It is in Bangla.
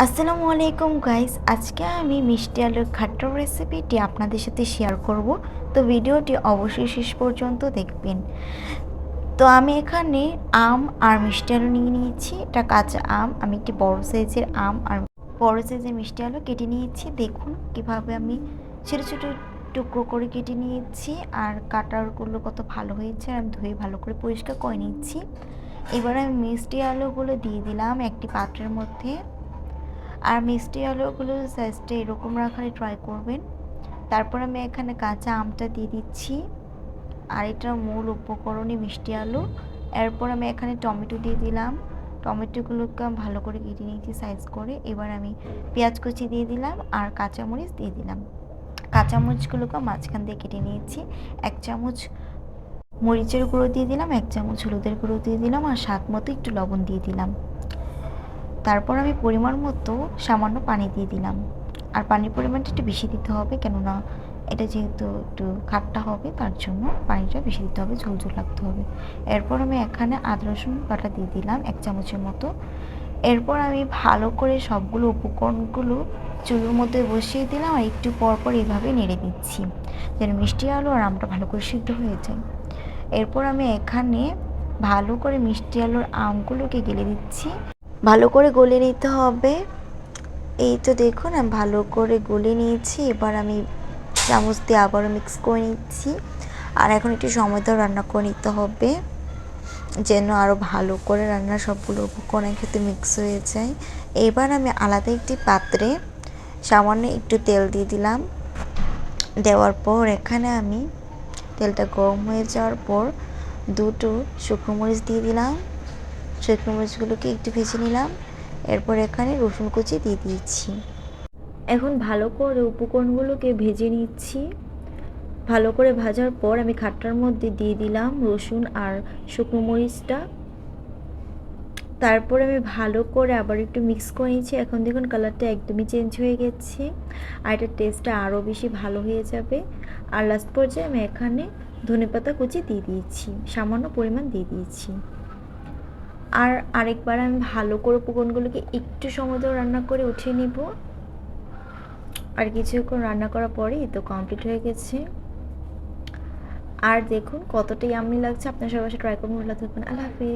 আসসালামু আলাইকুম গাইস, আজকে আমি মিষ্টি আলুর খাট্টার রেসিপিটি আপনাদের সাথে শেয়ার করব। তো ভিডিওটি অবশ্যই শেষ পর্যন্ত দেখবেন। তো আমি এখানে আম আর মিষ্টি আলু নিয়ে নিয়েছি। এটা কাঁচা আম, আমি একটি বড় সাইজের আম আর বড় সাইজের মিষ্টি আলু কেটে নিয়েছি। দেখুন কিভাবে আমি ছোটো ছোটো টুকরো করে কেটে নিয়েছি, আর কাটারগুলো কত ভালো হয়েছে। আমি ধুয়ে ভালো করে পরিষ্কার করে নিচ্ছি। এবার আমি মিষ্টি আলুগুলো দিয়ে দিলাম একটি পাত্রের মধ্যে। আর মিষ্টি আলুগুলোর সাইজটা এরকম রাখারই ট্রাই করবেন। তারপর আমি এখানে কাঁচা আমটা দিয়ে দিচ্ছি, আর এটা মূল উপকরণই মিষ্টি আলু। এরপর আমি এখানে টমেটো দিয়ে দিলাম। টমেটোগুলোকে আমি ভালো করে কেটে নিয়েছি সাইজ করে। এবার আমি পেঁয়াজ কুচি দিয়ে দিলাম আর কাঁচামরিচ দিয়ে দিলাম। কাঁচামরিচগুলোকে মাঝখান দিয়ে কেটে নিয়েছি। 1 চামচ মরিচের গুঁড়ো দিয়ে দিলাম, 1 চামচ হলুদের গুঁড়ো দিয়ে দিলাম, আর স্বাদ মতো একটু লবণ দিয়ে দিলাম। তারপর আমি পরিমাণ মতো সামান্য পানি দিয়ে দিলাম। আর পানির পরিমাণটা একটু বেশি দিতে হবে, কেননা এটা যেহেতু একটু খাট্টা হবে, তার জন্য পানিটা বেশি দিতে হবে, ঝোল ঝোল রাখতে হবে। এরপর আমি এখানে আদা রসুন বাটা দিয়ে দিলাম 1 চামচের মতো। এরপর আমি ভালো করে সবগুলো উপকরণগুলো চুলোর মধ্যে বসিয়ে দিলাম, আর একটু পর পর এইভাবে নেড়ে দিচ্ছি যেন মিষ্টি আলু আর আমটা ভালো করে সিদ্ধ হয়ে যায়। এরপর আমি এখানে ভালো করে মিষ্টি আলুর আমগুলোকে গেলে দিচ্ছি। ভালো করে গলে নিতে হবে। এই তো দেখুন আমি ভালো করে গলে নিয়েছি। এবার আমি চামচ দিয়ে আবারও মিক্স করে নিচ্ছি। আর এখন একটু সময় ধরে রান্না করে নিতে হবে, যেন আরও ভালো করে রান্নার সবগুলো উপকরণ একসাথে মিক্স হয়ে যায়। এবার আমি আলাদা একটি পাত্রে সামান্য একটু তেল দিয়ে দিলাম। দেওয়ার পর এখানে আমি তেলটা গরম হয়ে যাওয়ার পর 2টো শুকনো মরিচ দিয়ে দিলাম। শুকনো মরিচগুলোকে একটু ভেজে নিলাম। এরপর এখানে রসুন কুচি দিয়ে দিয়েছি। এখন ভালো করে উপকরণগুলোকে ভেজে নিচ্ছি। ভালো করে ভাজার পর আমি খাটটার মধ্যে দিয়ে দিলাম রসুন আর শুকনো মরিচটা। তারপর আমি ভালো করে আবার একটু মিক্স করে নিচ্ছি। এখন দেখুন কালারটা একদমই চেঞ্জ হয়ে গেছে, আর এটার টেস্টটা আরও বেশি ভালো হয়ে যাবে। আর লাস্ট পর্যায়ে আমি এখানে ধনেপাতা কুচি দিয়ে দিয়েছি, সামান্য পরিমাণ দিয়ে দিয়েছি। আর আরেকবার আমি ভালো করে উপকরণগুলোকে একটু সময় ধরে রান্না করে উঠিয়ে নিব। আর কিছুক্ষণ রান্না করার পরেই তো কমপ্লিট হয়ে গেছে। আর দেখুন কতটা ইয়াম্মি লাগছে। আপনার সবাই ট্রাই করুন। ভালো থাকবেন। আল্লাহ হাফেজ।